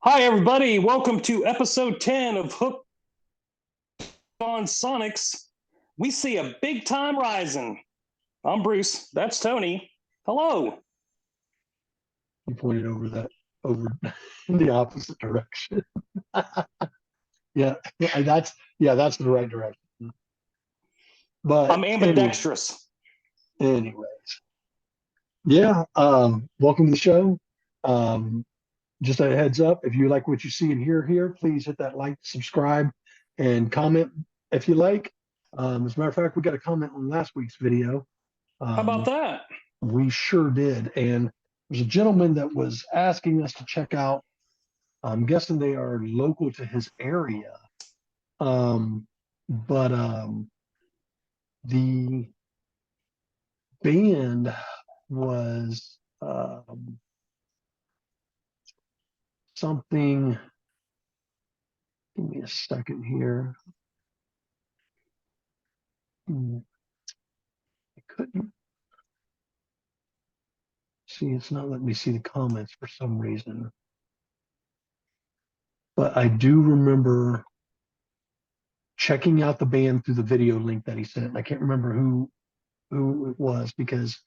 Hi, everybody. Welcome to episode 10 of Hooked on Sonics. We see a big time rising. I'm Bruce. That's Tony. Hello. You pointed over in the opposite direction. Yeah, that's the right direction. But I'm ambidextrous. anyways, yeah. Welcome to the show. Just a heads up, if you like what you see and hear here, please hit that like, subscribe, and comment if you like. As a matter of fact, we got a comment on last week's video. How about that? We sure did, and there's a gentleman that was asking us to check out. I'm guessing they are local to his area. But the band was something. Give me a second here. I couldn't see. It's not letting me see the comments for some reason. But I do remember checking out the band through the video link that he sent. I can't remember who it was because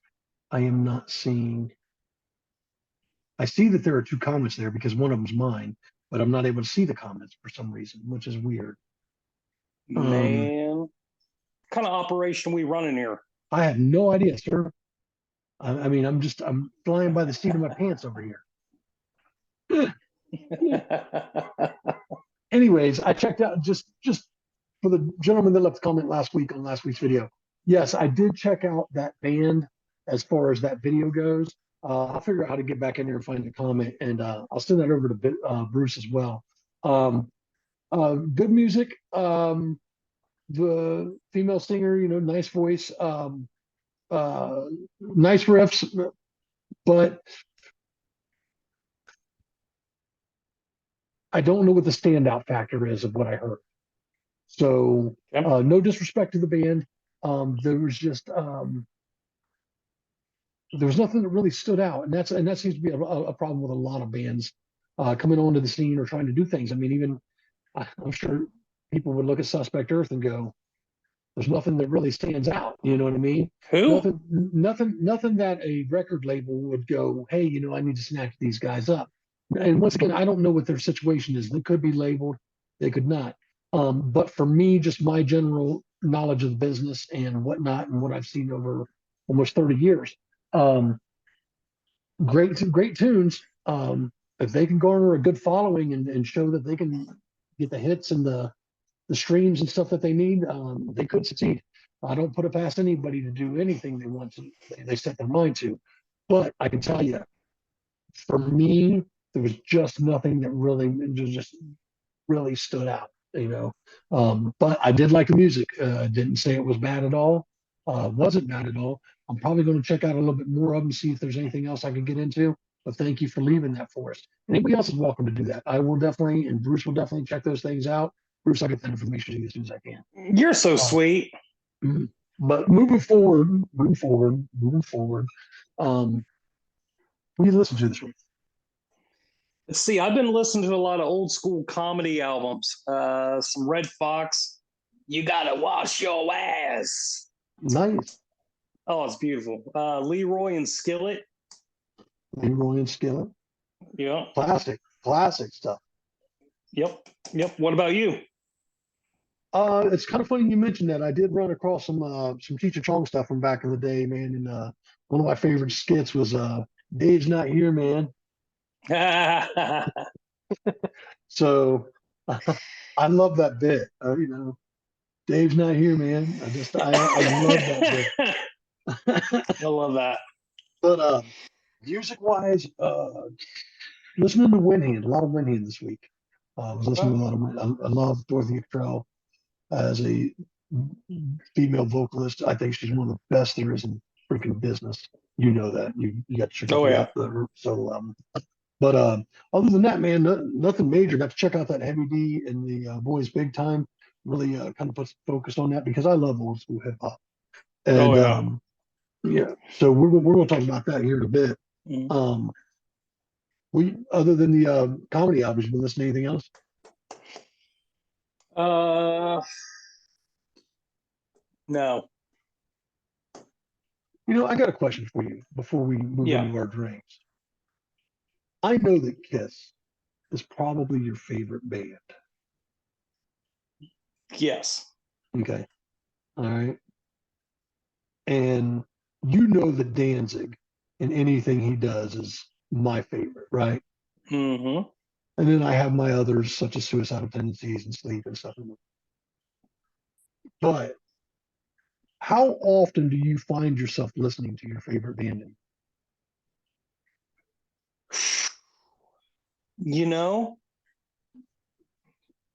I am not seeing. I see that there are two comments there because one of them's mine, but I'm not able to see the comments for some reason, which is weird. Man, what kind of operation we running here? I have no idea, sir. I mean, I'm flying by the seat of my pants over here. Anyways, I checked out just for the gentleman that left a comment last week on last week's video. Yes, I did check out that band as far as that video goes. I'll figure out how to get back in there and find the comment, and I'll send that over to Bruce as well. Good music. The female singer, nice voice, nice riffs, but I don't know what the standout factor is of what I heard. So no disrespect to the band. There was just there was nothing that really stood out, and that seems to be a problem with a lot of bands coming onto the scene or trying to do things. I mean, even I'm sure people would look at Suspect Earth and go, "There's nothing that really stands out." You know what I mean? Who? Nothing that a record label would go, "Hey, I need to snatch these guys up." And once again, I don't know what their situation is. They could be labeled, they could not. But for me, just my general knowledge of the business and whatnot, and what I've seen over almost 30 years, great tunes. If they can garner a good following and show that they can get the hits and the streams and stuff that they need, they could succeed. I don't put it past anybody to do anything they want to, they set their mind to. But I can tell you, for me, there was just nothing that really stood out, But I did like the music. Didn't say it was bad at all. Wasn't bad at all. I'm probably going to check out a little bit more of them, see if there's anything else I can get into. But thank you for leaving that for us. Anybody else is welcome to do that. I will definitely, and Bruce will definitely check those things out. Bruce, I'll get that information to you as soon as I can. You're so sweet. But moving forward, what do you listen to this week? Let's see, I've been listening to a lot of old school comedy albums. Some Red Fox. You gotta wash your ass. Nice. Oh, it's beautiful. Leroy and Skillet. Leroy and Skillet. Yeah. Classic stuff. Yep. What about you? It's kind of funny you mentioned that. I did run across some Cheech and Chong stuff from back in the day, man. And one of my favorite skits was Dave's Not Here, Man. So I love that bit. Dave's not here, man. I love that bit. I love that. But music wise, listening to Windhand, a lot of Windhand this week. I was listening to a lot of Windhand. I love Dorothy Cottrell as a female vocalist. I think she's one of the best there is in freaking business. You know that. You got to check out that. So but other than that, man, nothing major. Got to check out that Heavy D and the Boyz Big Time. Really kind of puts focus on that because I love old school hip hop. And yeah, so we're going to talk about that here in a bit. Other than the comedy albums, you been listening to anything else? Uh, no. I got a question for you before we move Yeah. into our drinks. I know that Kiss is probably your favorite band. Yes. Okay. All right. And you know that Danzig and anything he does is my favorite, right? Mm-hmm. And then I have my others, such as suicidal tendencies and sleep and stuff. But how often do you find yourself listening to your favorite band? You know,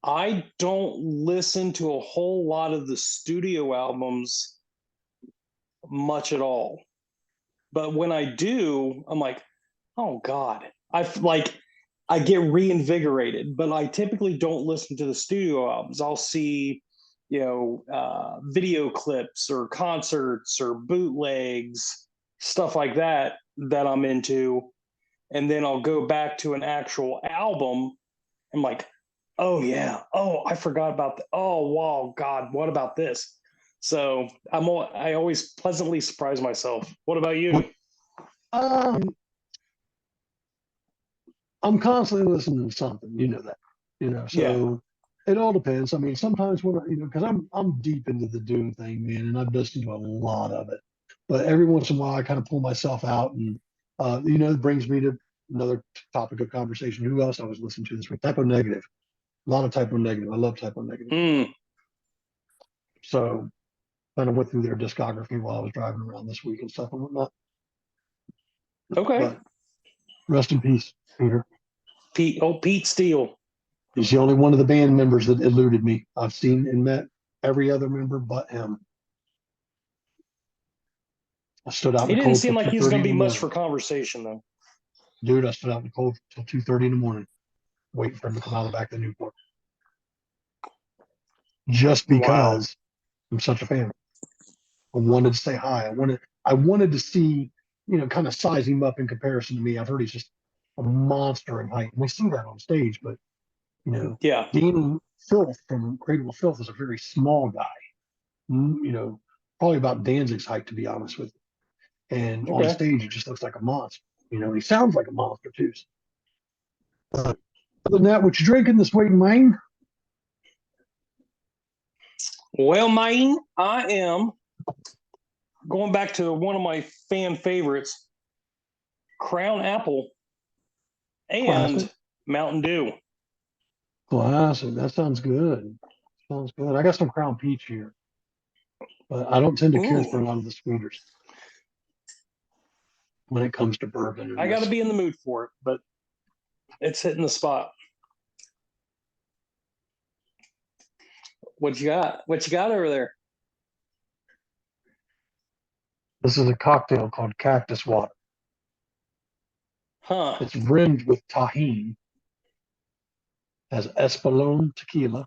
I don't listen to a whole lot of the studio albums much at all. But when I do, I'm like, oh God. I get reinvigorated, but I typically don't listen to the studio albums. I'll see, video clips or concerts or bootlegs, stuff like that I'm into. And then I'll go back to an actual album. I'm like, oh yeah, oh I forgot about that. Oh wow, God, what about this? So I always pleasantly surprise myself. What about you? Um, I'm constantly listening to something, you know that, Yeah. so it all depends. I mean, sometimes when because I'm deep into the Doom thing, man, and I've listened to a lot of it. But every once in a while, I kind of pull myself out, and it brings me to another topic of conversation. Who else I was listening to this week? Typo Negative. A lot of Typo Negative. I love Typo Negative. Mm, So kind of went through their discography while I was driving around this week and stuff and whatnot. okay. But rest in peace, Peter. Pete Steele. He's the only one of the band members that eluded me. I've seen and met every other member but him. I stood out in He the didn't cold seem till like two he was thirty going in to the be much morning. for conversation, though. Dude, I stood out in the cold till 2:30 in the morning, waiting for him to come out of the back of the Newport. Just Wow. because I'm such a fan. I wanted to say hi. I wanted to see, kind of size him up in comparison to me. I've heard he's just a monster in height. And we see that on stage, but Yeah. Dean Filth from Cradle of Filth is a very small guy. Probably about Danzig's height, to be honest with you. And on Okay. stage, he just looks like a monster. He sounds like a monster too. Other than that, what you drinking this week, man? Well, mine, I am going back to one of my fan favorites, Crown Apple Classic. and Mountain Dew. Classic. That sounds good. Sounds good. I got some Crown Peach here, but I don't tend to care Ooh, for a lot of the sweeters when it comes to bourbon and I got to whiskey. be in the mood for it, but it's hitting the spot. What you got? What you got over there? This is a cocktail called Cactus Water. Huh. It's rimmed with tahini, has Espolón tequila,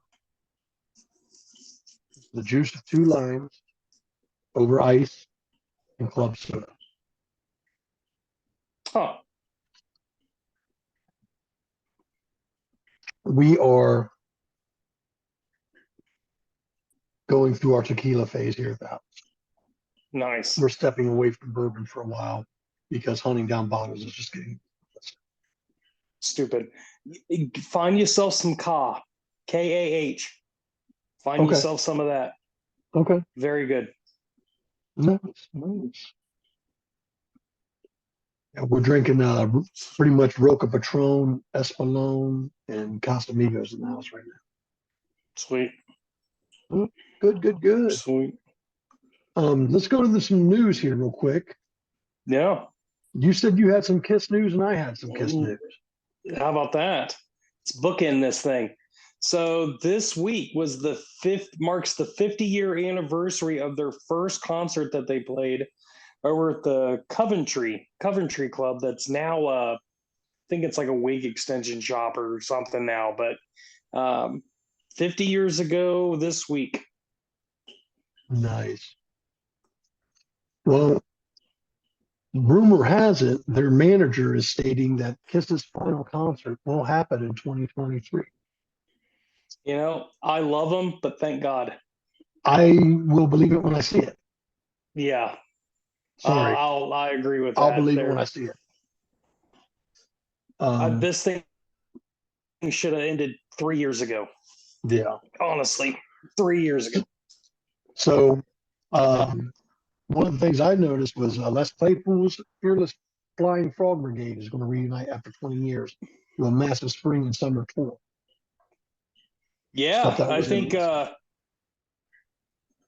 the juice of 2 limes over ice, and club soda. Huh. We are going through our tequila phase here at the house. We're Nice. stepping away from bourbon for a while because hunting down bottles is just getting. Stupid. Find yourself some K-A-H. Find Okay. yourself some of that. Okay. Very good. Nice. Nice. Yeah, we're drinking pretty much Roca Patron, Espolón, and Casamigos in the house right Sweet. now. Good, good, good. Sweet. Let's go to some news here real quick. Yeah. You said you had some Kiss news, and I had some Kiss Mm, news. how about that? Let's bookend this thing. So this week marks the 50-year anniversary of their first concert that they played over at the Coventry Club. That's now I think it's like a wig extension shop or something now, but 50 years ago this week. Nice. Well, Rumor has it their manager is stating that Kiss's final concert will happen in 2023. I love them, but thank God. I will believe it when I see it. Yeah, Sorry, I agree with I'll that. believe it when I There, see it. Um, this thing should have ended 3 years ago. yeah. Honestly, 3 years ago. So, um, one of the things I noticed was Les Claypool's Fearless Flying Frog Brigade is going to reunite after 20 years with a massive spring and summer tour. Thought Yeah, that I was think interesting.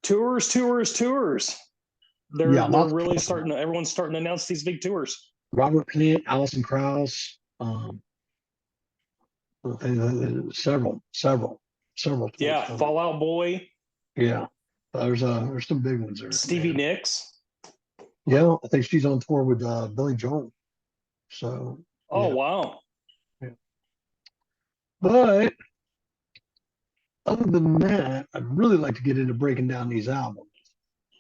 tours. Yeah, They're lots of really talk about it. everyone's starting to announce these big tours. Robert Plant, Alison Krauss, several tours Yeah, coming. Fallout Boy, Yeah, there's some big ones there, Stevie man. Nicks. Yeah, I think she's on tour with Billy Joel. So Oh yeah, wow. yeah. But other than that, I'd really like to get into breaking down these albums.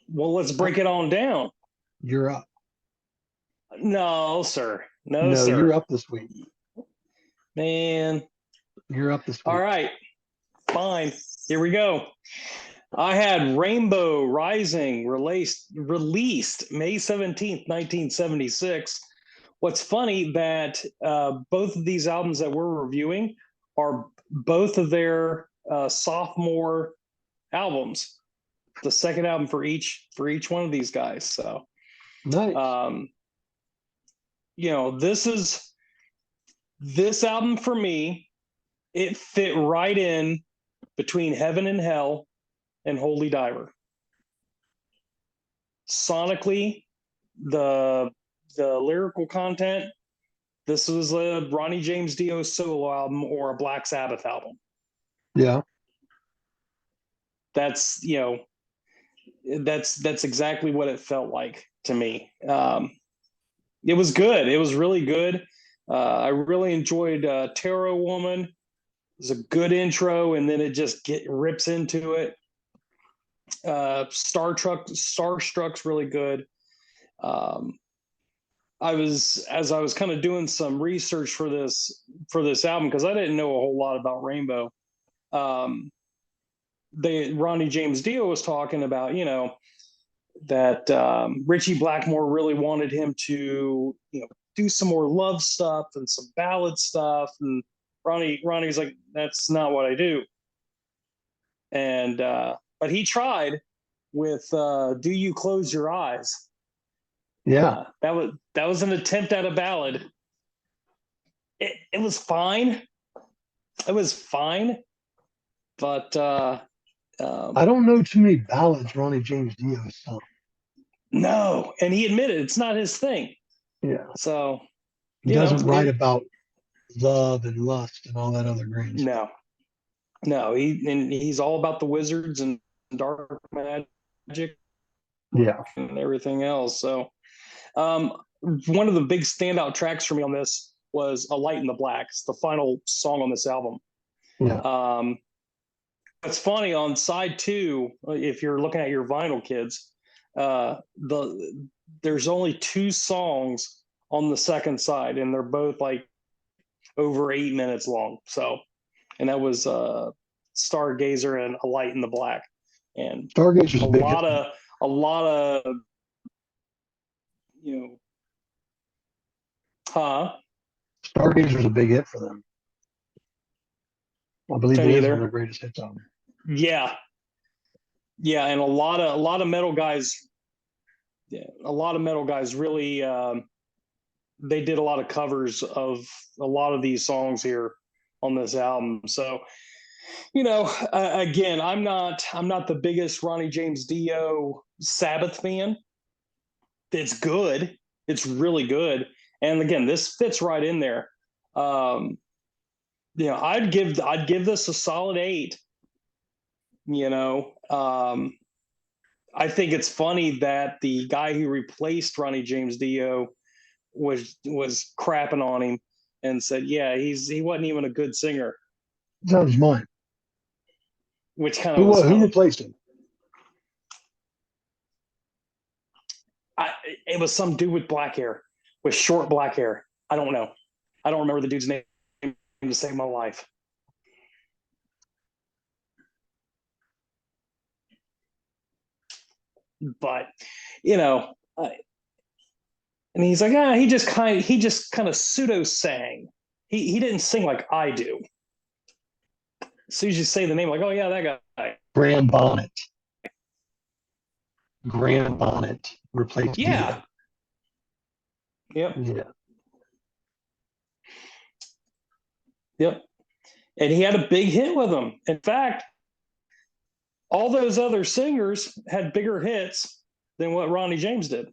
Well, let's break it on down. You're up. No, sir. No, No, you're sir. up this week. Man. You're up this All week. right. Fine. Here we go. I had Rainbow Rising released May 17th, 1976. What's funny that both of these albums that we're reviewing are both of their sophomore albums, the second album for each one of these guys. So, Nice. um, this album for me, it fit right in between Heaven and Hell and Holy Diver. Sonically, the lyrical content, this was a Ronnie James Dio solo album or a Black Sabbath album. Yeah. That's that's exactly what it felt like to me. It was good. It was really good. I really enjoyed Tarot Woman. It was a good intro, and then it just rips into it. Starstruck's really good. Um, as I was kind of doing some research for this album because I didn't know a whole lot about Rainbow. Um, Ronnie James Dio was talking about that Ritchie Blackmore really wanted him to do some more love stuff and some ballad stuff, and Ronnie's like, that's not what I do. And but he tried with "Do You Close Your Eyes." Yeah. That was an attempt at a ballad. It was fine. It was fine, but I don't know too many ballads Ronnie James Dio has sung. no. And he admitted it's not his thing. Yeah. So He doesn't write about love and lust and all that other great stuff. No. He's all about the wizards and dark magic Yeah. and everything else. So one of the big standout tracks for me on this was "A Light in the Black." It's the final song on this album. Yeah. It's funny on side two, if you're looking at your vinyl, kids, there's only two songs on the second side, and they're both like over 8 minutes long. So, and that was Stargazer and "A Light in the Black," and Stargazer's a a big lot hit. of a lot of you know, huh? Stargazer's a big hit for them. I believe Tell it you is one of there, their greatest hits on them. yeah, yeah, and a lot of metal guys, yeah, a lot of metal guys really they did a lot of covers of a lot of these songs here on this album. So, again, I'm not the biggest Ronnie James Dio Sabbath fan. It's good. It's really good. And again, this fits right in there. Um, I'd give this a solid 8. You know, I think it's funny that the guy who replaced Ronnie James Dio was crapping on him and said, "Yeah, he wasn't even a good singer," That was mine. which kind of was Who funny. replaced him? It was some dude with black hair, with short black hair. I don't know. I don't remember the dude's name to save my life. But you know, and he's like, he just kind of pseudo sang. He didn't sing like I do. As soon as you say the name, like, oh yeah, that guy. Graham Bonnet. Graham Bonnet replaced Yeah. Dio. Yep. Yeah. Yep. And he had a big hit with them. In fact, all those other singers had bigger hits than what Ronnie James did.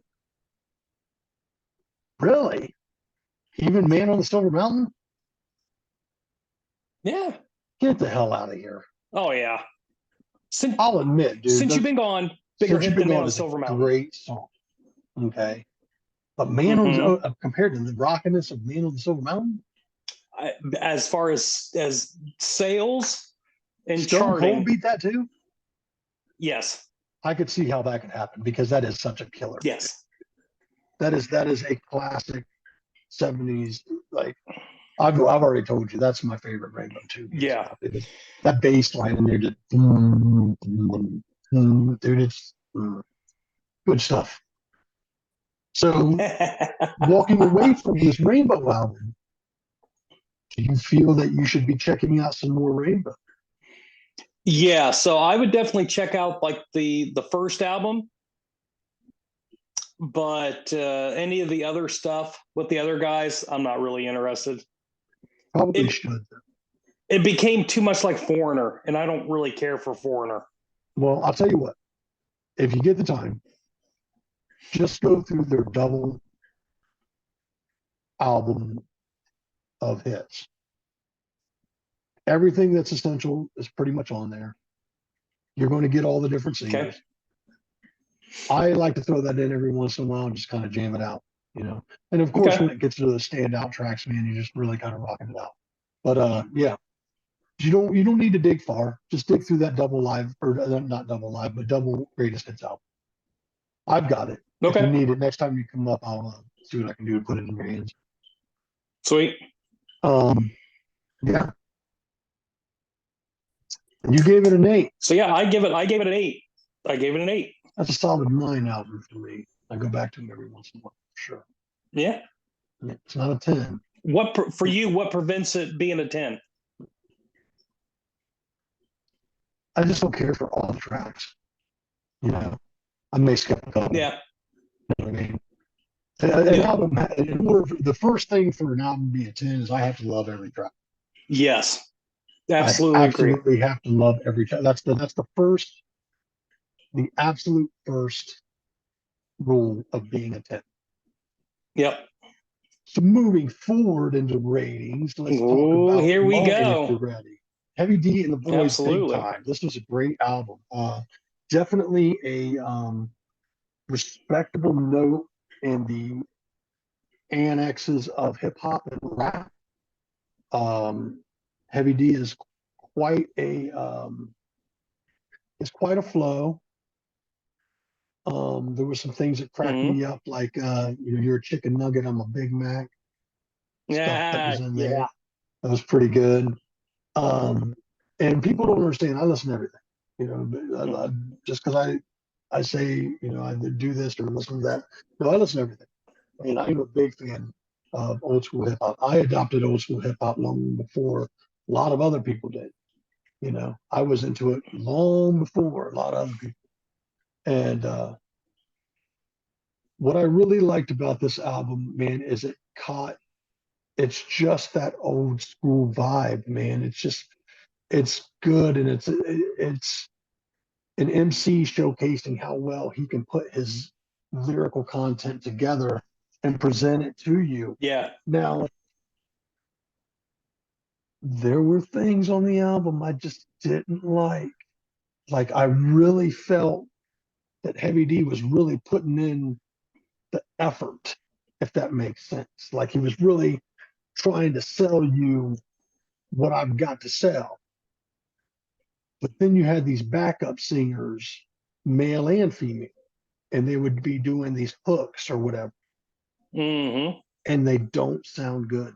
Really? Even Man on the Silver Mountain? Yeah. Get the hell out of here. Oh yeah. I'll admit, dude. Since You've Been Gone, bigger hit than Man on the Silver Mountain. Great song. Okay. But Man on compared to the rockiness of Man on the Silver Mountain? As far as sales and Stone charting. Cold beat that too? Yes. I could see how that could happen because that is such a killer. Yes. That is a classic 70s. Like I've already told you that's my favorite Rainbow too. Yeah. That bass line in there just dude, it's good stuff. So walking away from this Rainbow album, do you feel that you should be checking out some more Rainbow? Yeah, so I would definitely check out like the first album, but any of the other stuff with the other guys, I'm not really interested. Probably should. It became too much like Foreigner, and I don't really care for Foreigner. Well, I'll tell you what. If you get the time, just go through their double album of hits. Everything that's essential is pretty much on there. You're going to get all the different singles. Okay. I like to throw that in every once in a while and just kind of jam it out, you know. And of course, when it gets to the standout tracks, man, you're just really kind of rocking it out. But yeah, you don't need to dig far. Just dig through that double live, or not double live, but double greatest hits album. I've got it. Okay. If you need it, next time you come up, I'll see what I can do to put it in your hands. Sweet. Yeah. You gave it an 8. So yeah, I gave it an 8. I gave it an 8. That's a solid 9 album for me. I go back to them every once in a while, for sure. Yeah. It's not a 10. For you, what prevents it being a 10? I just don't care for all the tracks. You know, I may skip a couple. Yeah. You know what I mean? An album, the first thing for an album to be a 10 is I have to love every track. Yes. Absolutely I absolutely have to love every track. That's the absolute first rule of being a 10. Yep. So moving forward into ratings, let's talk about here we go. If you're ready. Heavy D and the Boyz, Big Time. This was a great album. Definitely a respectable note in the annexes of hip hop and rap. Heavy D is quite a flow. There were some things that cracked me up, like you're a chicken nugget, I'm a Big Mac. Stuff that was in there. That was pretty good. And people don't understand. I listen to everything. You know, just because I say, you know, I do this or listen to that. No, I listen to everything. I mean, I'm a big fan of old school hip hop. I adopted old school hip hop long before a lot of other people did. You know, I was into it long before a lot of other people. And what I really liked about this album, man, is it's just that old school vibe, man. It's good, and it's an MC showcasing how well he can put his lyrical content together and present it to you. Yeah. Now, there were things on the album I just didn't like. Like, I really felt that Heavy D was really putting in the effort, if that makes sense. Like, he was really trying to sell you what I've got to sell. But then you had these backup singers, male and female, and they would be doing these hooks or whatever, Mm-hmm. and they don't sound good.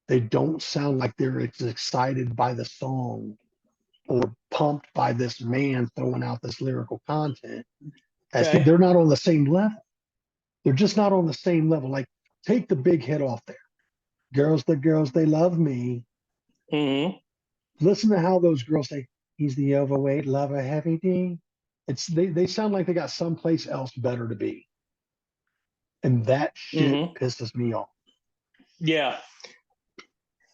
They don't sound like they're excited by the song or pumped by this man throwing out this lyrical content. Okay. They're not on the same level. They're just not on the same level. Like, take the big hit off there. The girls, they love me. Mm-hmm. Listen to how those girls say, he's the overweight lover, heavy D. They sound like they got someplace else better to be. And that shit Mm-hmm. pisses me off. Yeah.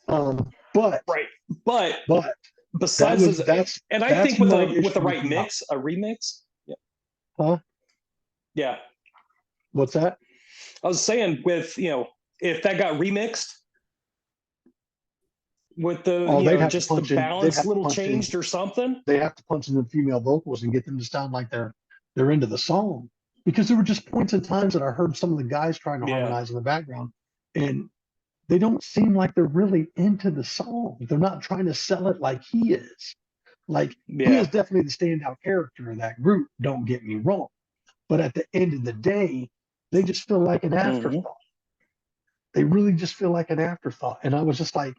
But Right. But but besides this, and I that's think with my the issue with right the album. mix, a remix. Yeah. Huh? Yeah. What's that? I was saying with, if that got remixed with the, Oh, they'd have to just the punch in. They'd balance have to little punch in. changed or something. They have to punch in the female vocals and get them to sound like they're into the song. Because there were just points in times that I heard some of the guys trying to Yeah. harmonize in the background, and they don't seem like they're really into the song. They're not trying to sell it like he is. Like, he is Yeah. definitely the standout character in that group. Don't get me wrong, but at the end of the day, they just feel like an Mm-hmm. afterthought. They really just feel like an afterthought. And I was just like,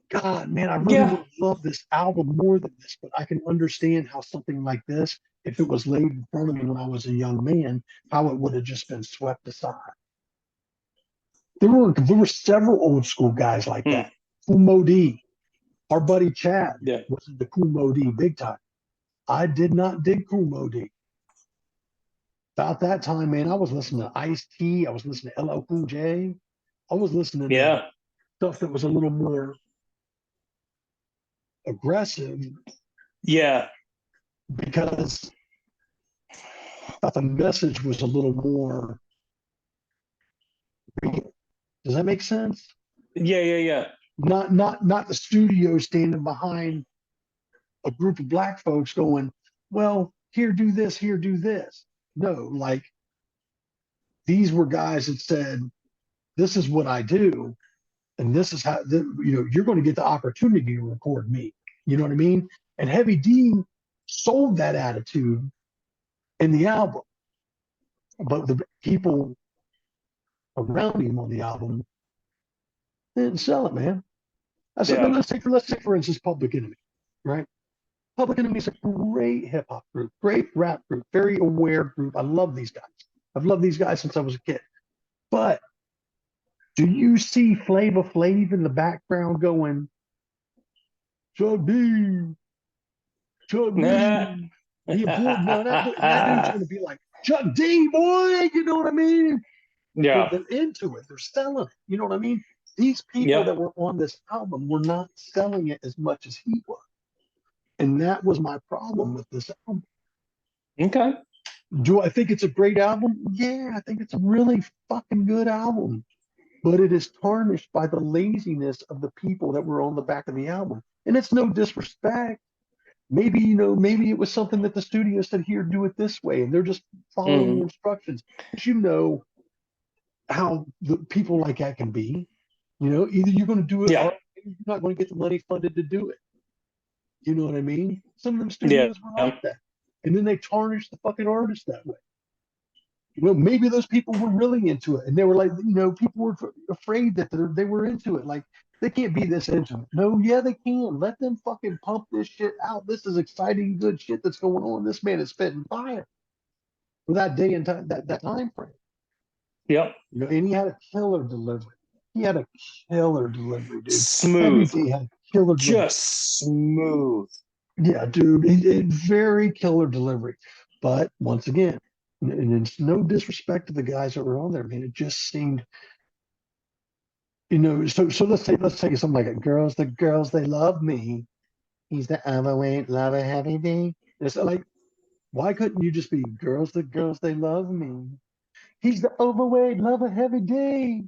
God, man, I really Yeah. would love this album more than this, but I can understand how something like this, if it was laid in front of me when I was a young man, how it would have just been swept aside. There were several old school guys like Mm. that. Kumo D, our buddy Chad Yeah. was into Kumo D big time. I did not dig Kumo D. About that time, man, I was listening to Ice T. I was listening to LL Cool J. I was listening to Yeah. stuff that was a little more aggressive Yeah. because I thought the message was a little more real. Does that make sense? Yeah. Yeah. Yeah. Not the studio standing behind a group of black folks going, well, here, do this, here, do this. No, like, these were guys that said, this is what I do, and this is how you're going to get the opportunity to record me. You know what I mean? And Heavy D sold that attitude in the album, but the people around him on the album didn't sell it, man. I said, Yeah. let's take for instance Public Enemy, right? Public Enemy is a great hip hop group, great rap group, very aware group. I love these guys. I've loved these guys since I was a kid. But do you see Flava Flav in the background going, Chuck D, Chuck Nah. D? He important. No, that dude's going to be like, Chuck D, boy, you know what I mean? Yeah. They're into it. They're selling it. You know what I mean? These people Yep. that were on this album were not selling it as much as he was. And that was my problem with this album. Okay. Do I think it's a great album? Yeah, I think it's a really fucking good album. But it is tarnished by the laziness of the people that were on the back of the album. And it's no disrespect. Maybe it was something that the studio said, here, do it this way. And they're just following the Mm-hmm. instructions. But you know how the people like that can be. Either you're going to do it Yeah. or you're not going to get the money funded to do it. You know what I mean? Some of them Yeah. studios were like that. And then they tarnish the fucking artist that way. Maybe those people were really into it, and they were like, people were afraid that they were into it. Like, they can't be this into it. No, yeah, they can. Let them fucking pump this shit out. This is exciting, good shit that's going on. This man is spitting fire for that day and time, that time frame. Yep. And he had a killer delivery. He had a killer delivery, dude. Heavy Smooth. D had killer delivery. Just smooth. Yeah, dude, he very killer delivery. But once again, and it's no disrespect to the guys that were on there, man. It just seemed, so let's take something like it. The girls, they love me. He's the overweight lover, heavy D. It's like, why couldn't you just be the girls, they love me. He's the overweight lover, heavy D.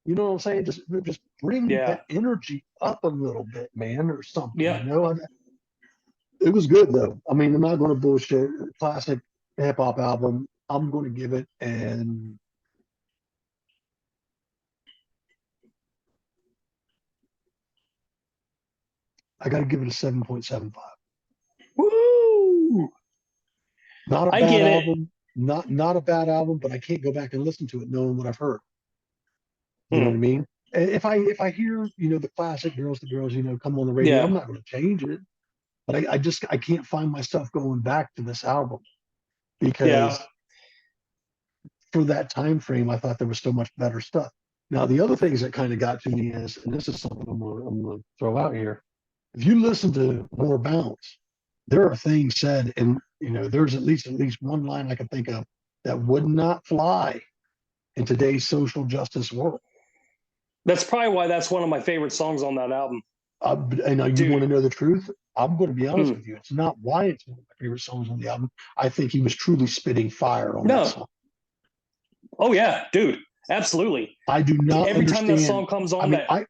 You know what I'm saying? Just bring Yeah. that energy up a little bit, man, or something. Yeah. It was good though. I mean, I'm not going to bullshit. Classic hip hop album. I'm going to give it, and I got to give it a 7.75. Woo! Not a I bad get it. album. not a bad album, but I can't go back and listen to it knowing what I've heard. You know what I Hmm. mean? If I hear, the classic Girls to Girls, come on the radio, I'm Yeah. not going to change it. But I can't find myself going back to this album Yeah. because for that time frame, I thought there was so much better stuff. Now, the other things that kind of got to me is, and this is something I'm gonna throw out here. If you listen to More Bounce, there are things said, and there's at least one line I can think of that would not fly in today's social justice world. That's probably why that's one of my favorite songs on that album. And you want to Dude. know the truth? I'm going to be honest Hmm. with you. It's not why it's one of my favorite songs on the album. I think he was truly spitting fire on that No. song. Oh yeah, dude. Absolutely. I do not Every time that understand. song comes I on, mean, that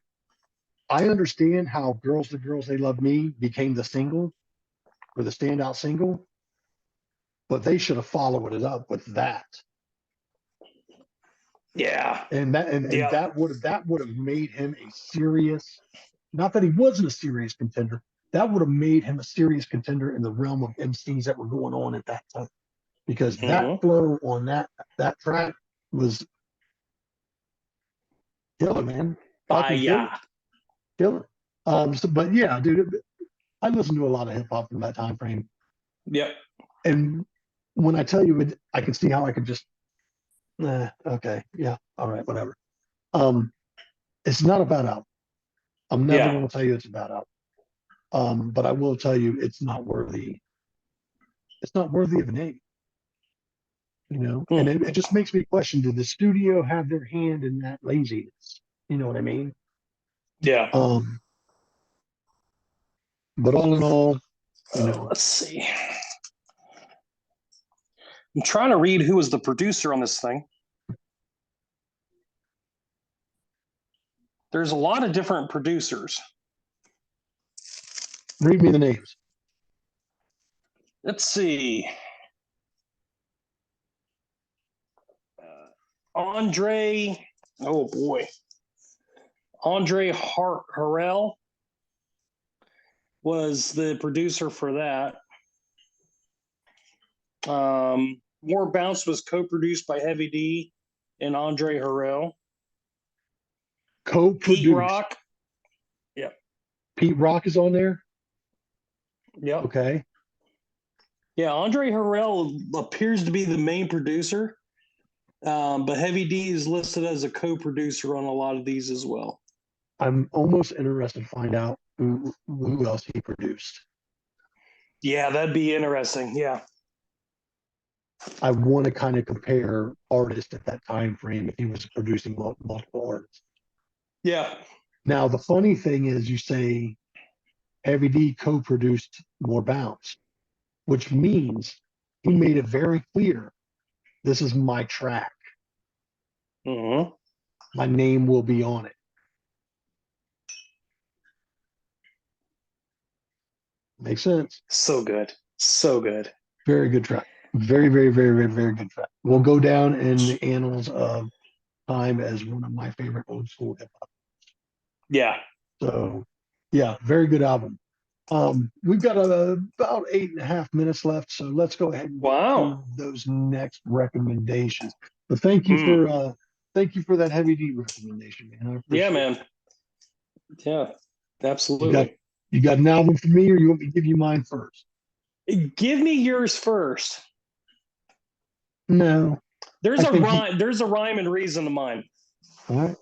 I understand how Girls to Girls They Love Me became the single or the standout single, but they should have followed it up with that. yeah. And Yeah. that would have made him a serious, not that he wasn't a serious contender, that would have made him a serious contender in the realm of MCs that were going on at that time. Because that Hmm. flow on that track was killer, man. Fucking killer. Yeah. Killer. But yeah, dude, I listened to a lot of hip hop from that time frame. Yep. And when I tell you it, I can see how I could just okay, yeah, all right, whatever. Um, it's not a bad album. I'm never Yeah. going to tell you it's a bad album. But I will tell you it's not worthy. It's not worthy of a name, And Hmm. it just makes me question: did the studio have their hand in that laziness? You know what I mean? Yeah. Um, but all in all, Let's see. I'm trying to read who was the producer on this thing. There's a lot of different producers. read me the names. Let's see. Andre, oh boy. Andre Harrell was the producer for that. More Bounce was co-produced by Heavy D and Andre Harrell. Pete Co-produced. Rock. Yep. Pete Rock is on there. Yep. Okay. Yeah, Andre Harrell appears to be the main producer, but Heavy D is listed as a co-producer on a lot of these as well. I'm almost interested to find out who else he produced. Yeah, that'd be interesting. Yeah. I want to kind of compare artists at that time frame if he was producing multiple artists. Yeah. Now, the funny thing is, you say Heavy D co-produced More Bounce, which means he made it very clear this is my track. Mm-hmm. My name will be on it. Makes sense. So good. So good. Very good track. Very, very, very, very, very good track. Will go down in the annals of time as one of my favorite old school hip hop. Yeah. So, yeah, very good album. We've got about 8.5 minutes left, so let's go ahead and get Wow. to those next recommendations. But thank you for that Heavy D recommendation, man. I Yeah, appreciate man. Yeah, it. absolutely. You got an album for me, or you want me to give you mine first? Give me yours first. No, There's I a think rhyme. There's a rhyme and reason to mine, all right.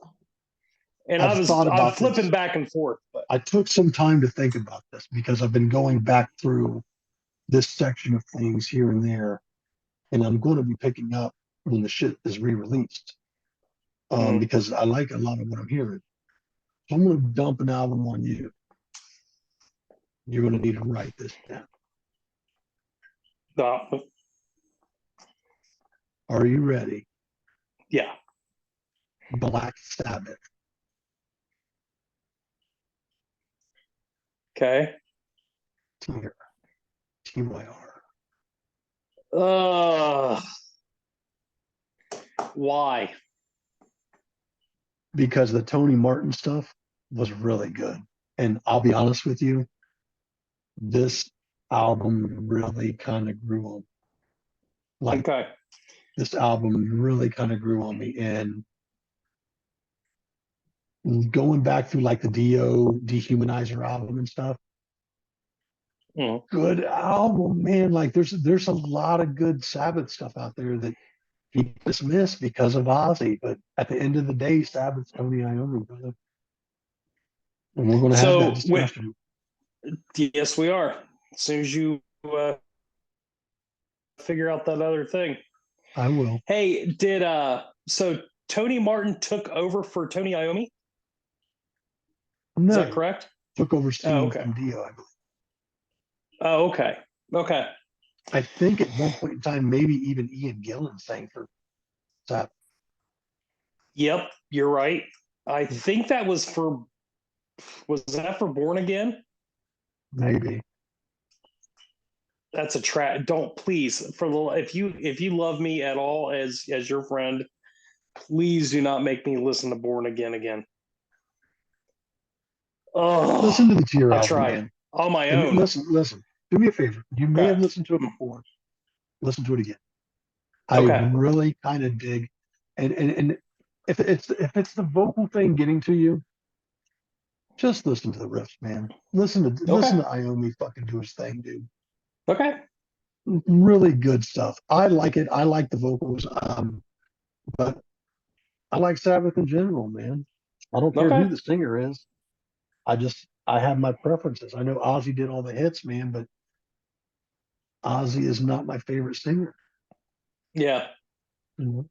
and I've thought I'm about flipping this. back and forth. But I took some time to think about this because I've been going back through this section of things here and there, and I'm going to be picking up when the shit is re-released because I like a lot of what I'm hearing. So I'm going to dump an album on you. You're going to need to write this down. uh, Are you ready? yeah. Black Sabbath. Okay. Tyre. TYR. Uh, why? Because the Tony Martin stuff was really good. And I'll be honest with you, this album really kind of grew on. Like Okay. this album really kind of grew on me. And going back through like the Dio Dehumanizer album and stuff, Mm. good album, man. Like there's a lot of good Sabbath stuff out there that people dismiss because of Ozzy. But at the end of the day, Sabbath's Tony Iommi, brother. And we're going to have that So, discussion. yes, we are. As soon as you figure out that other thing. I will. Hey, so Tony Martin took over for Tony Iommi? Is that No, correct? took over Oh, Steve okay. from Dio, I believe. Oh, okay. Okay. I think at one point in time, maybe even Ian Gillan sang for Sabbath. Yep, you're right. I think that was that for Born Again? Maybe. That's a track. Don't please for the if you love me at all as your friend, please do not make me listen to Born Again again. Listen Oh, to the Tear I album, tried man. on my And own. listen. Do me a favor. You may Okay. have listened to it before. Listen to it again. I Okay. really kind of dig, and if it's the vocal thing getting to you, just listen to the riffs, man. Listen Okay. to Iommi fucking do his thing, dude. Okay. Really good stuff. I like it. I like the vocals. But I like Sabbath in general, man. I don't care who Okay. the singer is. I have my preferences. I know Ozzy did all the hits, man, but Ozzy is not my favorite singer. Yeah. You know?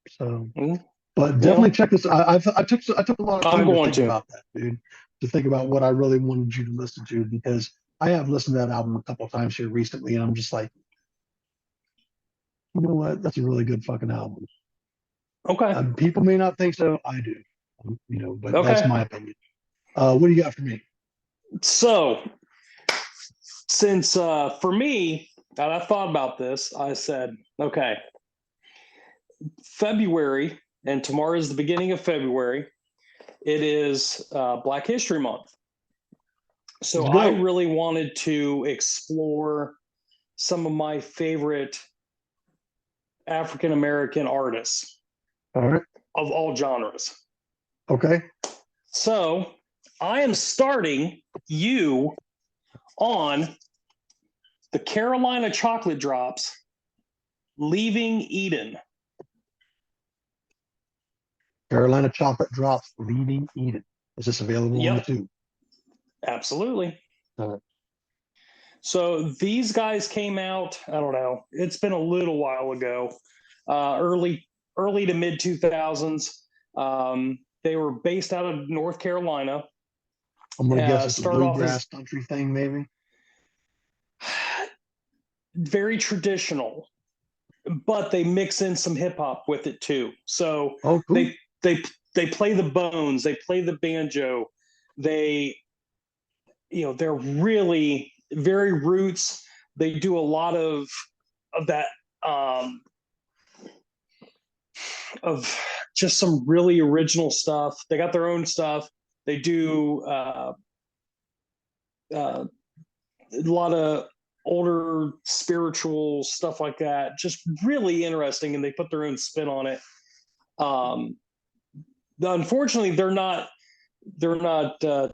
So, Mm, but definitely well, check this. I took a lot of I'm time to going think to. about that, dude. To think about what I really wanted you to listen to because I have listened to that album a couple of times here recently, and I'm just like, you know what? That's a really good fucking album. Okay. People may not think so. I do, but that's Okay. my opinion. What do you got for me? So, since for me, and I thought about this, I said, okay, February, and tomorrow is the beginning of February. It is Black History Month. So Let's I go. really wanted to explore some of my favorite African American artists All right. of all genres. Okay. So I am starting you on the Carolina Chocolate Drops, Leaving Eden. Carolina Chocolate Drops, Leaving Eden. Is this available on the Yep, tube? absolutely. All right. So these guys came out, I don't know, it's been a little while ago, early to mid 2000s. They were based out of North Carolina. I'm gonna guess it's a Started off as bluegrass country thing, maybe. very traditional, but they mix in some hip hop with it too. So Oh, cool. they they play the bones, they play the banjo, they they're really very roots. They do a lot of that of just some really original stuff. They got their own stuff. They do a lot of older spiritual stuff like that. Just really interesting, and they put their own spin on it. Um, Unfortunately, they're not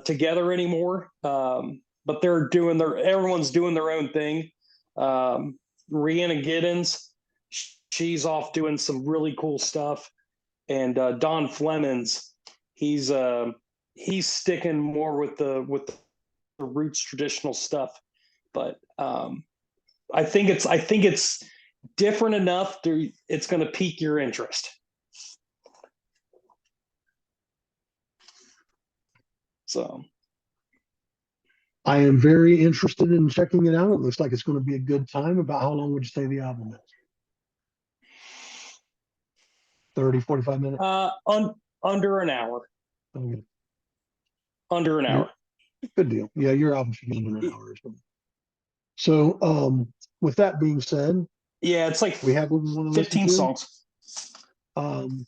together anymore. But everyone's doing their own thing. Rihanna Giddens, she's off doing some really cool stuff, and Don Flemings, he's sticking more with the roots traditional stuff. But I think it's different enough to it's going to pique your interest. So I am very interested in checking it out. It looks like it's going to be a good time. About how long would you say the album is? 30, 45 minutes? under an hour. Okay. Under an You're, hour. good deal. Yeah, your album should be under an hour or something. So, with that being said, Yeah, it's like we have what we want to listen 15 to. songs. Um,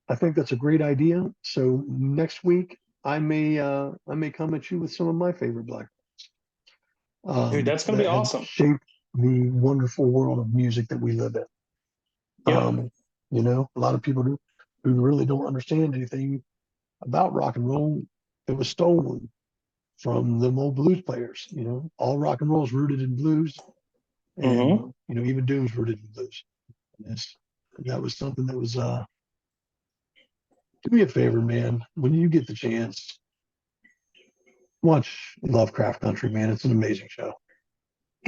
I think that's a great idea. So next week I may come at you with some of my favorite black Dude, that's going to that be have awesome. the wonderful world of music that we live in. Yep. You know, a lot of people who really don't understand anything about rock and roll, it was stolen from them old blues players. You know, all rock and roll is rooted in blues, and Mm-hmm. you know, even Doom's rooted in blues. That was something that was. Do me a favor, man. When you get the chance, watch Lovecraft Country, man. It's an amazing show.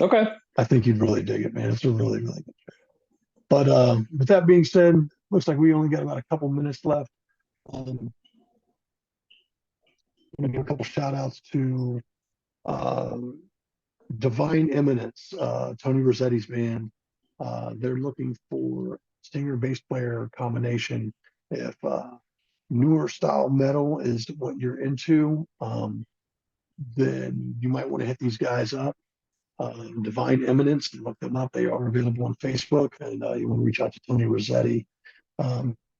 Okay. I think you'd really dig it, man. It's a really, really good show. But with that being said, looks like we only got about a couple minutes left. I'm gonna give a couple shout outs to um, Divine Eminence, Tony Rossetti's band. They're looking for singer bass player combination. If newer style metal is what you're into, then you might want to hit these guys up. Divine Eminence, look them up. They are available on Facebook, and you want to reach out to Tony Rossetti.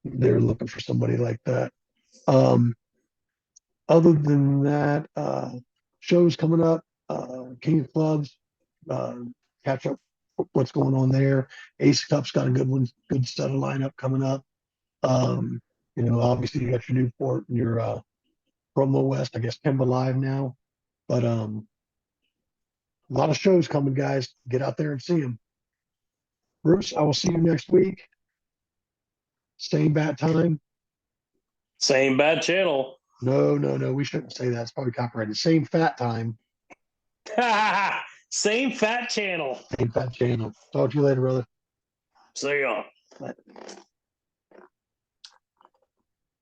They're looking for somebody like that. Um, Other than that, shows coming up, King of Clubs, uh, catch up what's going on there. Ace Cup's got a good one, good set of lineup coming up. Um, you know, obviously you got your Newport and your Promo West, I guess Kemba Live now. But a lot of shows coming, guys. Get out there and see them. Bruce, I will see you next week. Same bat time. Same bad channel. No, no, no. We shouldn't say that. It's probably copyrighted. Same fat time. Same fat channel. Same fat channel. Talk to you later, brother. See ya. Bye.